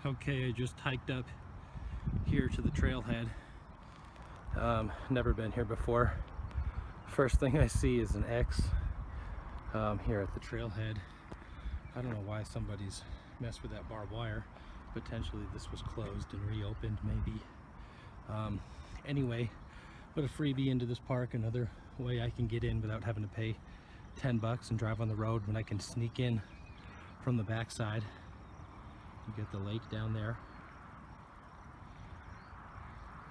Okay, I just hiked up here to the trailhead. Never been here before. First thing I see is an X here at the trailhead. I don't know why somebody's messed with that barbed wire. Potentially this was closed and reopened, maybe. Anyway, put a freebie into this park. Another way I can get in without having to pay 10 bucks and drive on the road, when I can sneak in from the backside. You get the lake down there.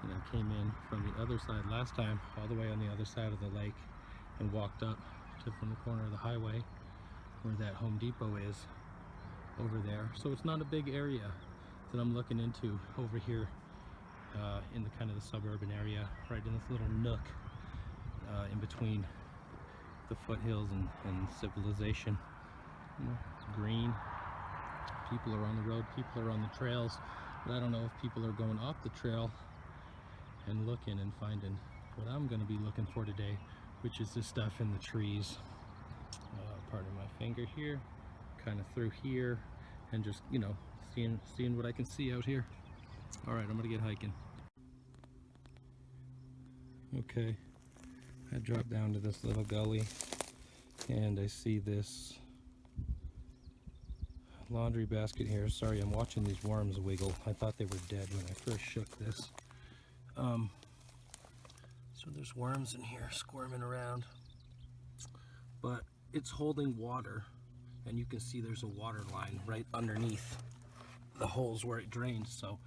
And I came in from the other side last time, all the way on the other side of the lake, and walked up to from the corner of the highway where that Home Depot is over there. So it's not a big area that I'm looking into over here in the kind of the suburban area, right in this little nook in between the foothills and civilization. You know, green. People are on the road, people are on the trails, but I don't know if people are going off the trail and looking and finding what I'm going to be looking for today, which is this stuff in the trees. Pardon my finger here, kind of through here, and just, you know, seeing what I can see out here. All right, I'm gonna get hiking. Okay, I dropped down to this little gully, and I see this laundry basket here. Sorry, I'm watching these worms wiggle. I thought they were dead when I first shook this. So there's worms in here squirming around, but it's holding water, and you can see there's a water line right underneath the holes where it drains. So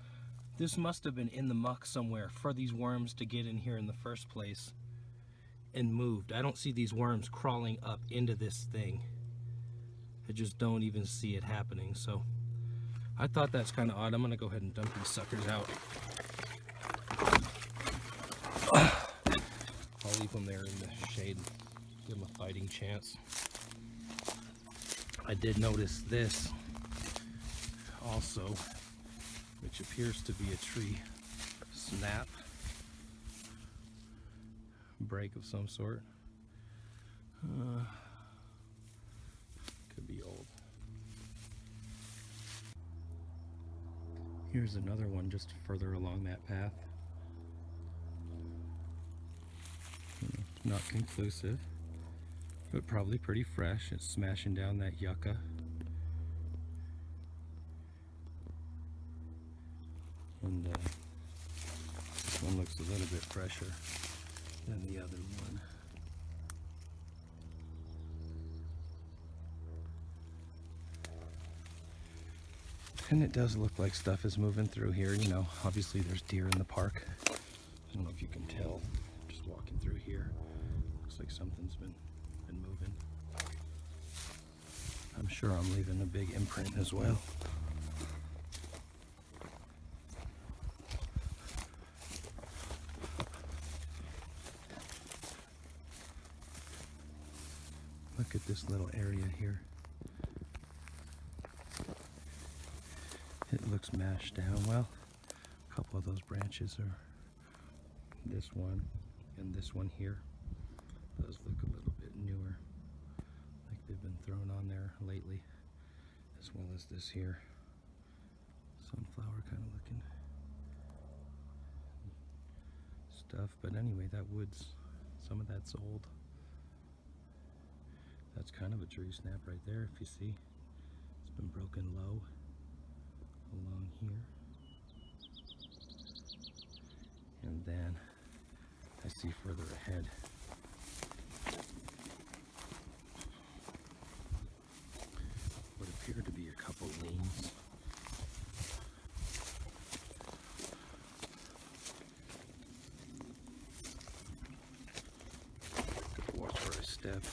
this must have been in the muck somewhere for these worms to get in here in the first place and moved. I don't see these worms crawling up into this thing. I just don't even see it happening. So I thought that's kind of odd. I'm gonna go ahead and dump these suckers out. I'll leave them there in the shade, give them a fighting chance. I did notice this also, which appears to be a tree snap, break of some sort. Could be old. Here's another one just further along that path. Not conclusive, but probably pretty fresh. It's smashing down that yucca. And this one looks a little bit fresher than the other one. And it does look like stuff is moving through here. You know, obviously there's deer in the park. I don't know if you can tell, just walking through here. Looks like something's been moving. I'm sure I'm leaving a big imprint as well. Look at this little area here. It looks mashed down. Well, a couple of those branches are this one and this one here. Those look a little bit newer, like they've been thrown on there lately, as well as this here. Sunflower kind of looking stuff. But anyway, that wood's, some of that's old. That's kind of a tree snap right there, if you see. It's been broken low along here. And then I see further ahead what appear to be a couple lanes. Gotta watch where I step.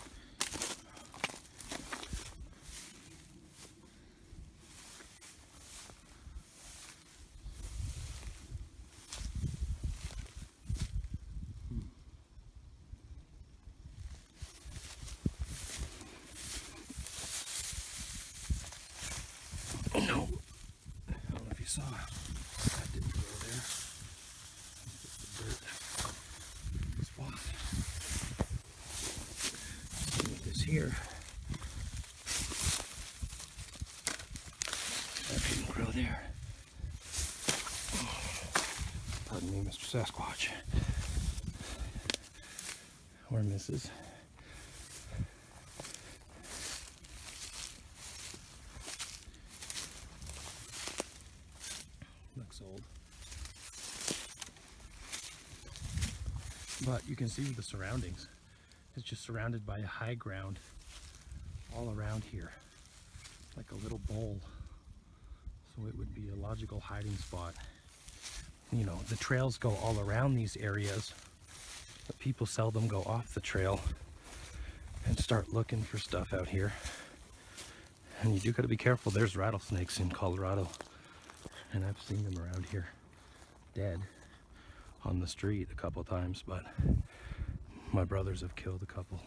No, I don't know if you saw that didn't grow there. It's just a dirt spot. See what this here. That didn't grow there. Pardon me, Mr. Sasquatch. Or Mrs. Looks old. But you can see the surroundings. It's just surrounded by a high ground all around here, like a little bowl. So it would be a logical hiding spot. You know, the trails go all around these areas, but people seldom go off the trail and start looking for stuff out here. And you do gotta be careful. There's rattlesnakes in Colorado, and I've seen them around here dead on the street a couple times, but my brothers have killed a couple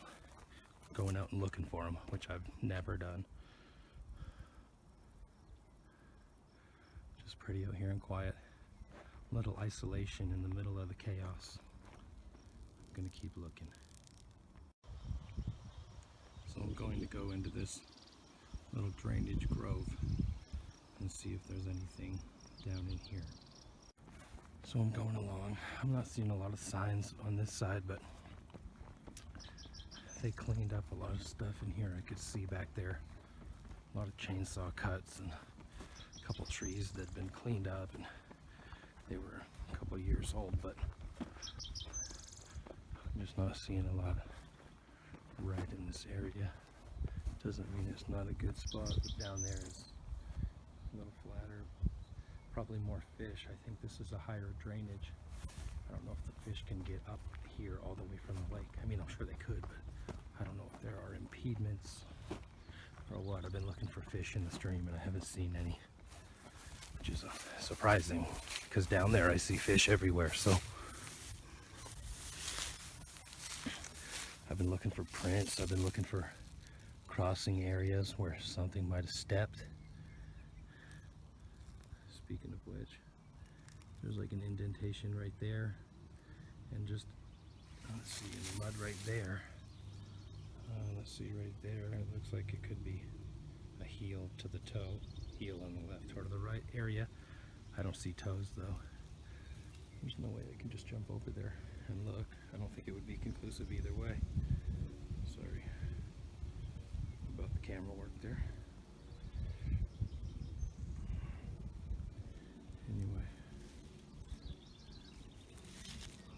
going out and looking for them, which I've never done. Just pretty out here and quiet. Little isolation in the middle of the chaos. I'm gonna keep looking. So I'm going to go into this little drainage grove and see if there's anything down in here. So I'm going along. I'm not seeing a lot of signs on this side, but they cleaned up a lot of stuff in here. I could see back there a lot of chainsaw cuts and a couple trees that had been cleaned up, and they were a couple years old, but I'm just not seeing a lot right in this area. Doesn't mean it's not a good spot, but down there is a little flatter, probably more fish. I think this is a higher drainage. I don't know if the fish can get up here all the way from the lake. I mean, I'm sure they could, but I don't know if there are impediments or what. I've been looking for fish in the stream and I haven't seen any, which is surprising because down there I see fish everywhere. So I've been looking for prints. I've been looking for crossing areas where something might have stepped. Speaking of which, there's like an indentation right there, and just let's see, in the mud right there. Let's see right there. It looks like it could be a heel to the toe. Heel on the left or to the right area. I don't see toes though. There's no way I can just jump over there and look. I don't think it would be conclusive either way. Sorry about the camera work there. Anyway,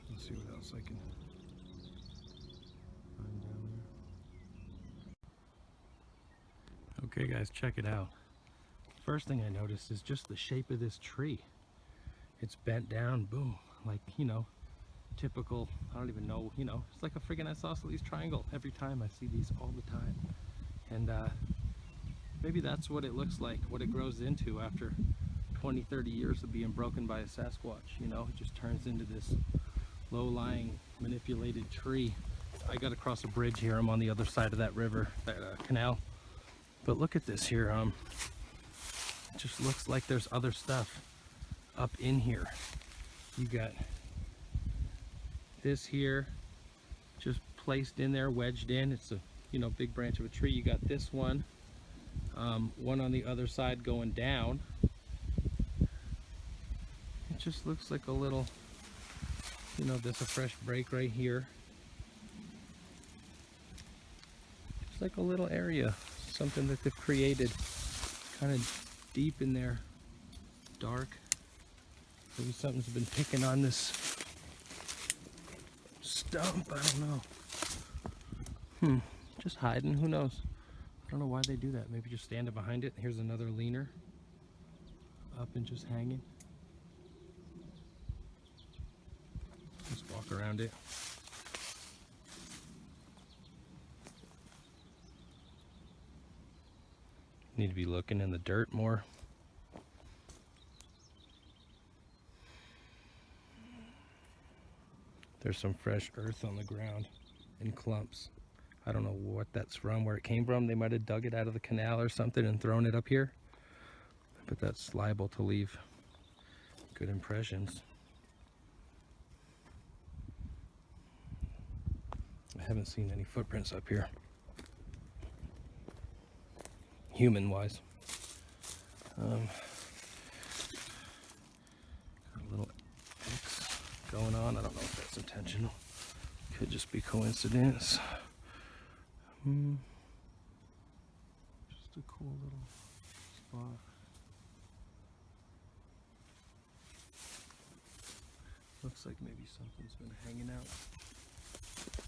let's see what else I can find down there. Okay guys, check it out. First thing I noticed is just the shape of this tree. It's bent down, boom, like, you know, typical, I don't even know, you know, it's like a friggin' isosceles triangle. Every time I see these all the time. And maybe that's what it looks like, what it grows into after 20, 30 years of being broken by a Sasquatch. You know, it just turns into this low-lying, manipulated tree. I got to cross a bridge here. I'm on the other side of that river, that canal. But look at this here. It just looks like there's other stuff up in here. You got this here, just placed in there, wedged in. It's a, you know, big branch of a tree. You got this one, one on the other side going down. It just looks like a little, you know, there's a fresh break right here. It's like a little area, something that they've created, kind of deep in there, dark. Maybe something's been picking on this stump, I don't know. Just hiding, who knows? I don't know why they do that. Maybe just standing behind it. Here's another leaner, up and just hanging. Just walk around it. Need to be looking in the dirt more. There's some fresh earth on the ground in clumps. I don't know what that's from, where it came from. They might have dug it out of the canal or something and thrown it up here. But that's liable to leave good impressions. I haven't seen any footprints up here, human-wise. Got a little X imagine. Could just be coincidence. Just a cool little spot. Looks like maybe something's been hanging out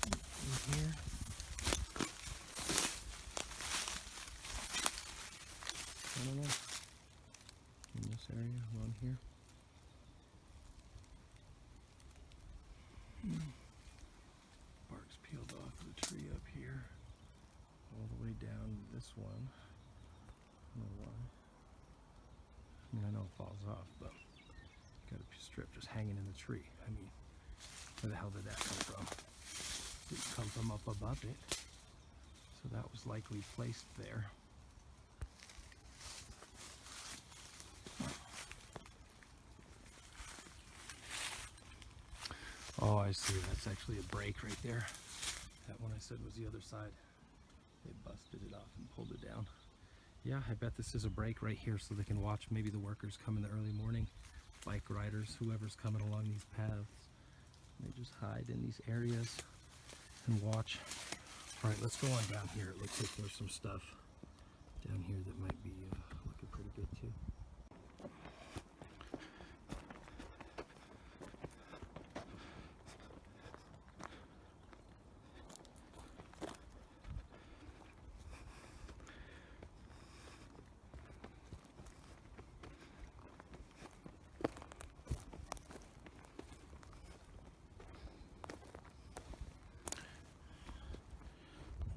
in here. I don't know. In this area, along here. Bark's peeled off the tree up here, all the way down this one. I don't know why. I mean, I know it falls off, but got a strip just hanging in the tree. I mean, where the hell did that come from? Didn't come from up above it. So that was likely placed there. Oh, I see. That's actually a break right there. That one I said was the other side. They busted it off and pulled it down. Yeah, I bet this is a break right here so they can watch maybe the workers come in the early morning. Bike riders, whoever's coming along these paths. They just hide in these areas and watch. All right, let's go on down here. It looks like there's some stuff down here that might be looking pretty good too.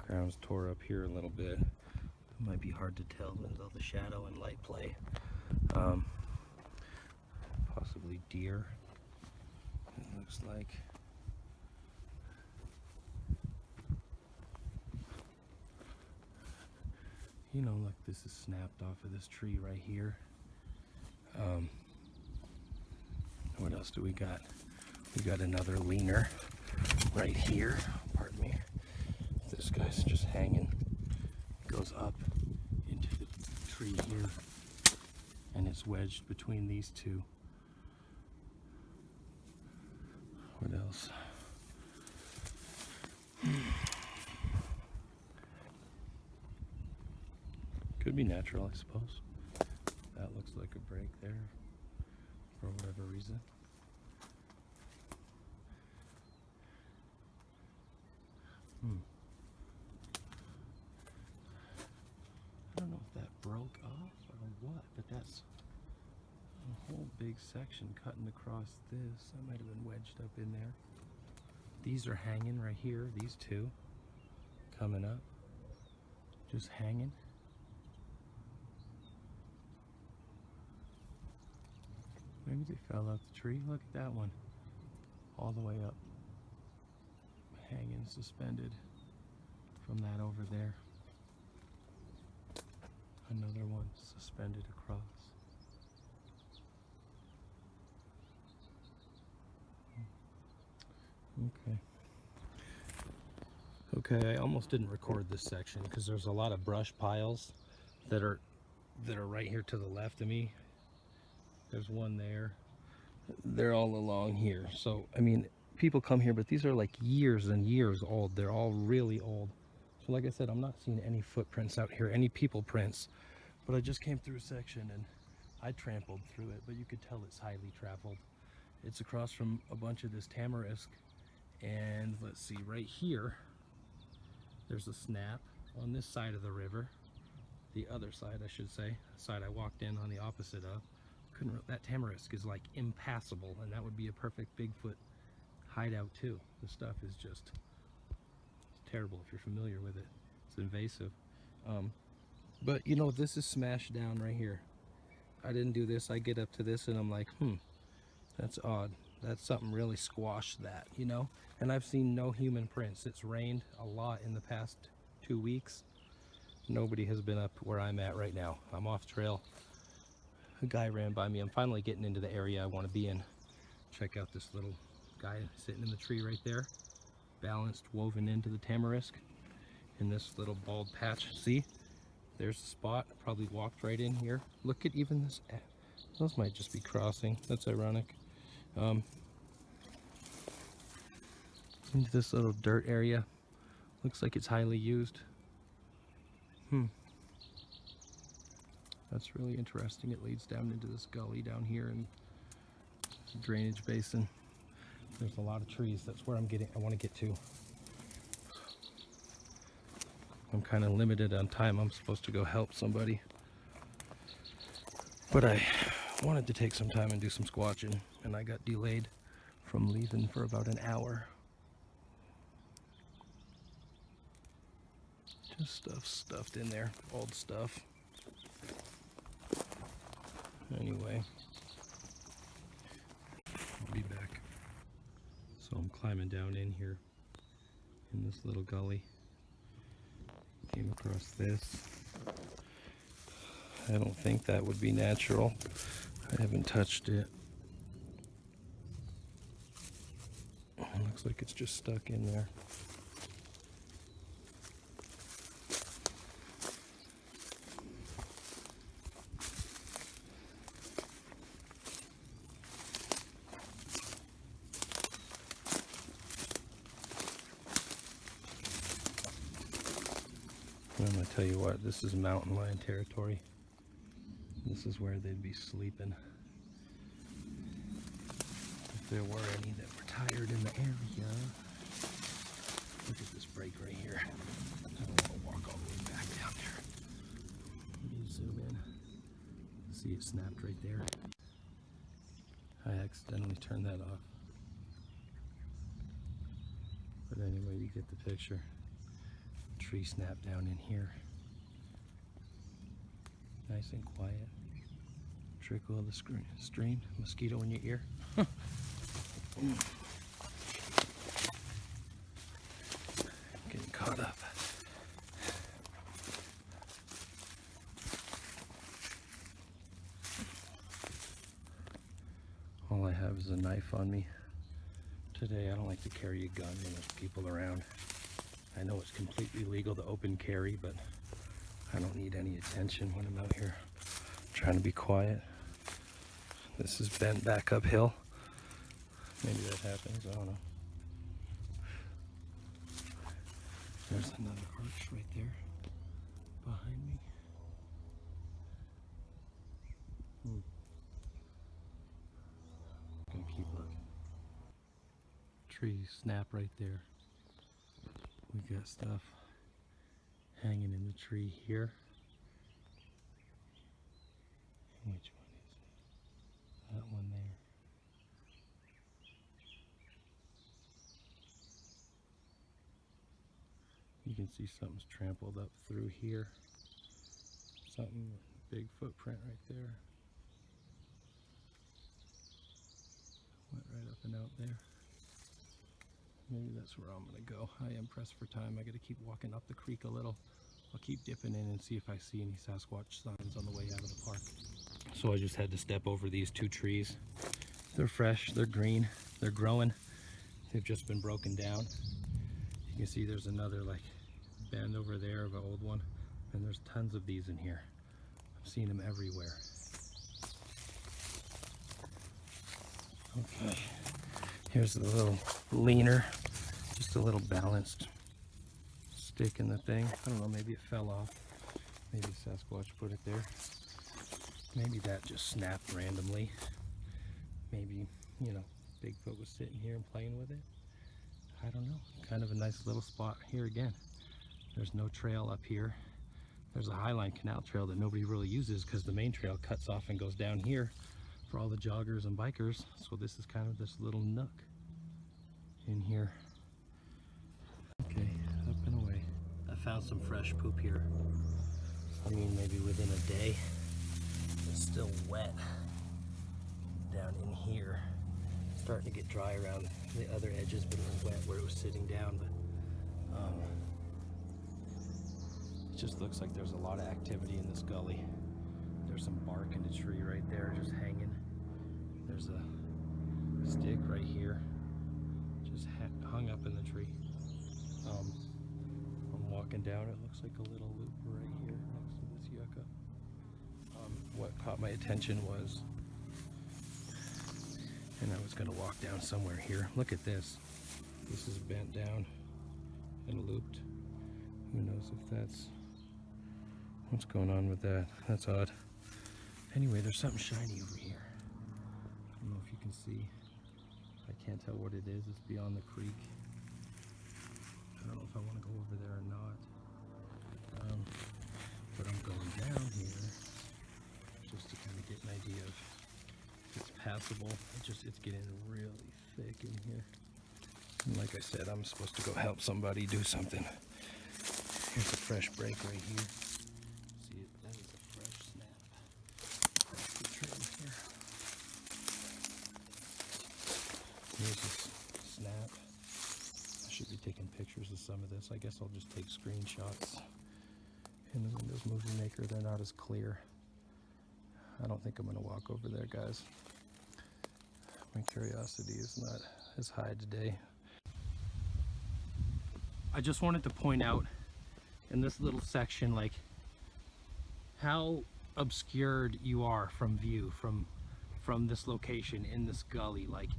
Ground's tore up here a little bit. It might be hard to tell with all the shadow and light play. Possibly deer, it looks like. You know, look, this is snapped off of this tree right here. What else do we got? We got another leaner right here. Pardon me. This guy's just hanging. Goes up into the tree here, and it's wedged between these two. What else? Could be natural, I suppose. That looks like a break there for whatever reason. I don't know if that broke off or what, but that's a whole big section cutting across this. That might have been wedged up in there. These are hanging right here, these two coming up, just hanging. Maybe they fell out the tree. Look at that one, all the way up, hanging suspended from that over there. Another one suspended across. Okay, I almost didn't record this section because there's a lot of brush piles that are right here to the left of me. There's one there. They're all along here. So, I mean, people come here, but these are like years and years old. They're all really old. So like I said, I'm not seeing any footprints out here, any people prints. But I just came through a section and I trampled through it, but you could tell it's highly traveled. It's across from a bunch of this tamarisk. And let's see, right here, there's a snap on this side of the river. The other side, I should say, the side I walked in on the opposite of. That tamarisk is like impassable, and that would be a perfect Bigfoot hideout too. The stuff is just, it's terrible if you're familiar with it. It's invasive. But you know, this is smashed down right here. I didn't do this. I get up to this and I'm like, that's odd. That's something really squashed that, you know? And I've seen no human prints. It's rained a lot in the past 2 weeks. Nobody has been up where I'm at right now. I'm off trail. A guy ran by me. I'm finally getting into the area I want to be in. Check out this little guy sitting in the tree right there. Balanced, woven into the tamarisk in this little bald patch. See? There's the spot. Probably walked right in here. Look at even this. Those might just be crossing. That's ironic. into this little dirt area. Looks like it's highly used. That's really interesting. It leads down into this gully down here and drainage basin. There's a lot of trees. That's where I want to get to. I'm kind of limited on time. I'm supposed to go help somebody. But I wanted to take some time and do some squatching, and I got delayed from leaving for about an hour. Just stuff stuffed in there, old stuff. Anyway, I'll be back. So I'm climbing down in here in this little gully. Came across this. I don't think that would be natural. I haven't touched it. It looks like it's just stuck in there. I'm gonna tell you what, this is mountain lion territory. This is where they'd be sleeping. If there were any that were tired in the area. Look at this break right here. I don't want to walk all the way back down there. Let me zoom in. See it snapped right there. I accidentally turned that off. But anyway, you get the picture. Tree snap down in here. Nice and quiet. Trickle of the stream. Mosquito in your ear. Getting caught up. All I have is a knife on me. Today I don't like to carry a gun when there's people around. I know it's completely legal to open carry, but I don't need any attention when I'm out here trying to be quiet. This is bent back uphill. Maybe that happens, I don't know. There's another arch right there behind me. I'm gonna keep looking. Trees snap right there. We got stuff hanging in the tree here. Which one is it? That one there. You can see something's trampled up through here. Something, big footprint right there. Went right up and out there. Maybe that's where I'm gonna go. I am pressed for time. I gotta keep walking up the creek a little. I'll keep dipping in and see if I see any Sasquatch signs on the way out of the park. So I just had to step over these two trees. They're fresh, they're green, they're growing. They've just been broken down. You can see there's another like bend over there of an old one, and there's tons of these in here. I've seen them everywhere. Okay, here's the little leaner, just a little balanced stick in the thing. I don't know, maybe it fell off. Maybe Sasquatch put it there. Maybe that just snapped randomly. Maybe, you know, Bigfoot was sitting here and playing with it. I don't know. Kind of a nice little spot here again. There's no trail up here. There's a Highline Canal trail that nobody really uses because the main trail cuts off and goes down here for all the joggers and bikers. So this is kind of this little nook in here. Okay, up and away. I found some fresh poop here. I mean, maybe within a day. It's still wet down in here. It's starting to get dry around the other edges, but it was wet where it was sitting down. But it just looks like there's a lot of activity in this gully. There's some bark in the tree right there just hanging. There's a stick right here just hung up in the tree. I'm walking down, it looks like a little loop right here next to this yucca. What caught my attention was, and I was going to walk down somewhere here. Look at this. This is bent down and looped. Who knows if that's what's going on with that. That's odd. Anyway, there's something shiny over here. I don't know if you can see. I can't tell what it is. It's beyond the creek. I don't know if I want to go over there or not. But I'm going down here just to kind of get an idea of if it's passable. It's getting really thick in here. And like I said, I'm supposed to go help somebody do something. Here's a fresh break right here. See it? That is a fresh snap. That's the trim here. Here's this snap. I should be taking pictures of some of this. I guess I'll just take screenshots. In the Windows Movie Maker, they're not as clear. I don't think I'm going to walk over there, guys. My curiosity is not as high today. I just wanted to point out in this little section, like, how obscured you are from view from this location in this gully. Like,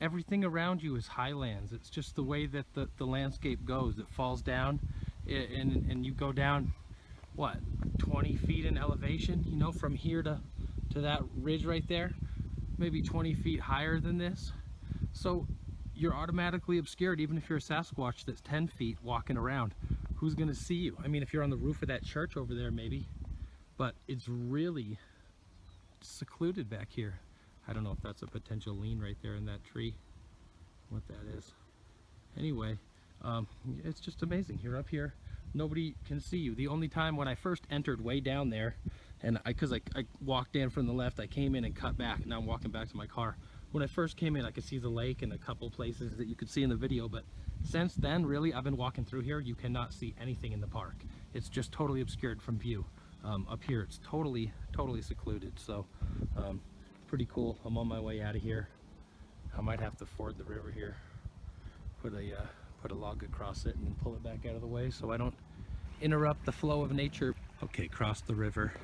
everything around you is highlands. It's just the way that the landscape goes. It falls down and you go down, what, 20 feet in elevation, you know, from here to that ridge right there, maybe 20 feet higher than this. So you're automatically obscured, even if you're a Sasquatch that's 10 feet walking around. Who's gonna see you? I mean, if you're on the roof of that church over there, maybe, but it's really secluded back here. I don't know if that's a potential lean right there in that tree, what that is. Anyway, it's just amazing. You're up here, nobody can see you. The only time when I first entered way down there, and because I walked in from the left, I came in and cut back, and now I'm walking back to my car. When I first came in, I could see the lake and a couple places that you could see in the video, but since then, really, I've been walking through here. You cannot see anything in the park. It's just totally obscured from view. Up here, it's totally secluded. So, pretty cool. I'm on my way out of here. I might have to ford the river here, put a log across it, and then pull it back out of the way so I don't interrupt the flow of nature. Okay, cross the river.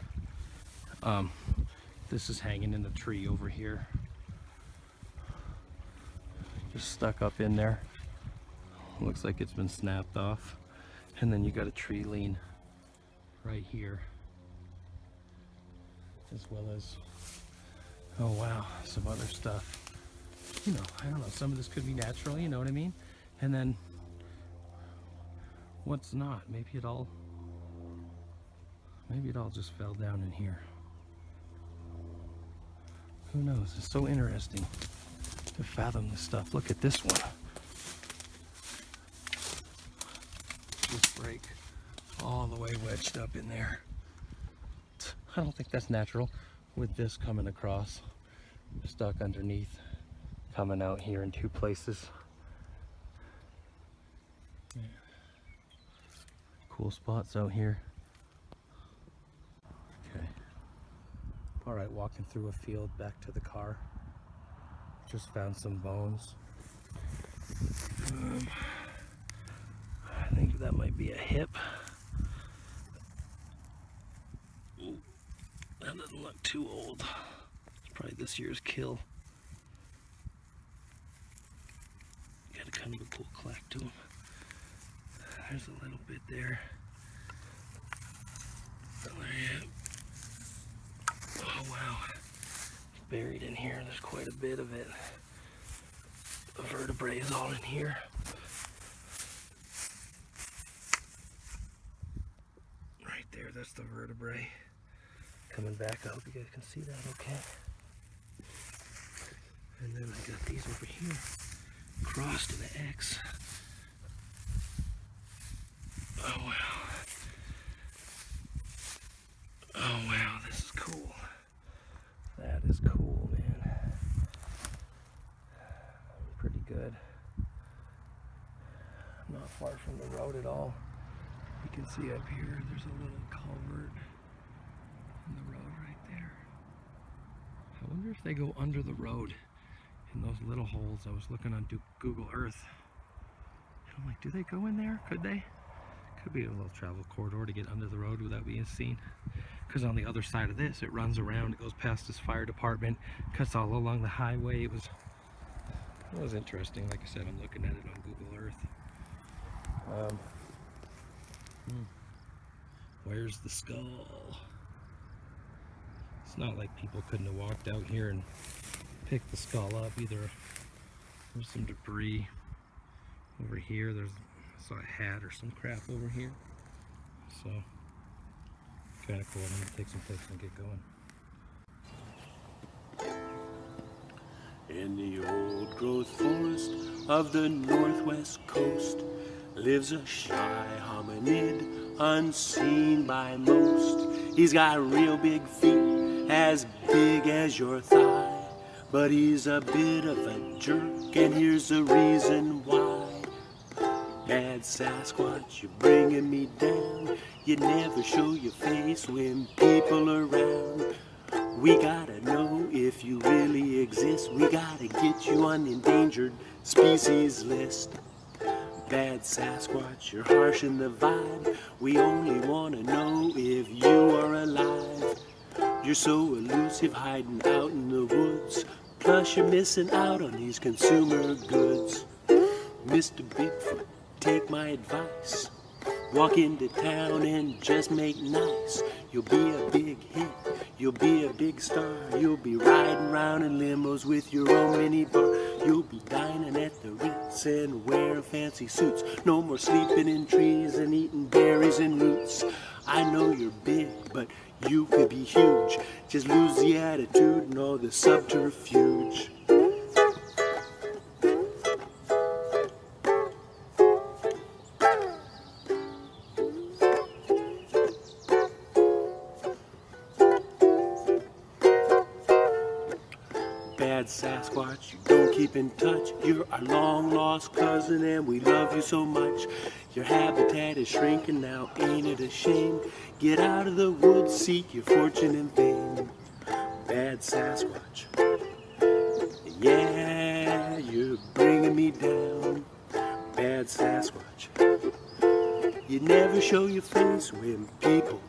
This is hanging in the tree over here. Just stuck up in there. Looks like it's been snapped off. And then you got a tree lean right here, as well as, oh wow, some other stuff. You know, I don't know, some of this could be natural, you know what I mean? And then what's not? Maybe it all just fell down in here. Who knows? It's so interesting to fathom this stuff. Look at this one. This break all the way wedged up in there. I don't think that's natural, with this coming across, stuck underneath, coming out here in two places. Yeah. Cool spots out here. Okay. All right, walking through a field back to the car. Just found some bones. I think that might be a hip. Ooh, that doesn't look too old. It's probably this year's kill. Got a kind of a cool clack to him. There's a little bit there. Oh wow. Buried in here, there's quite a bit of it. The vertebrae is all in here. Right there, that's the vertebrae. Coming back, I hope you guys can see that okay. And then I got these over here, crossed in an X. Oh wow. Oh wow, this is cool. That is cool, man. Pretty good. Not far from the road at all. You can see up here, there's a little culvert in the road right there. I wonder if they go under the road in those little holes. I was looking on Google Earth. I'm like, do they go in there? Could they? Could be a little travel corridor to get under the road without being seen. Because on the other side of this, it runs around, it goes past this fire department, cuts all along the highway. It was That was interesting. Like I said, I'm looking at it on Google Earth. Where's the skull? It's not like people couldn't have walked out here and picked the skull up either. There's some debris over here. I saw a hat or some crap over here. So, kind of cool. I'm gonna take some pics and get going. In the old growth forest of the northwest coast lives a shy hominid unseen by most. He's got real big feet as big as your thigh, but he's a bit of a jerk, and here's the reason why. Bad Sasquatch, you're bringing me down. You never show your face when people are around. We gotta know if you really exist. We gotta get you on the endangered species list. Bad Sasquatch, you're harsh in the vibe. We only wanna know if you are alive. You're so elusive, hiding out in the woods. Plus you're missing out on these consumer goods. Mr. Bigfoot, take my advice. Walk into town and just make nice. You'll be a big hit, you'll be a big star. You'll be riding around in limos with your own mini bar. You'll be dining at the Ritz and wearing fancy suits. No more sleeping in trees and eating berries and roots. I know you're big, but you could be huge. Just lose the attitude and all the subterfuge. Bad Sasquatch, you don't keep in touch. You're our long lost cousin and we love you so much. Your habitat is shrinking now, ain't it a shame? Get out of the woods, seek your fortune in vain. Bad Sasquatch, yeah, you're bringing me down. Bad Sasquatch, you never show your face when people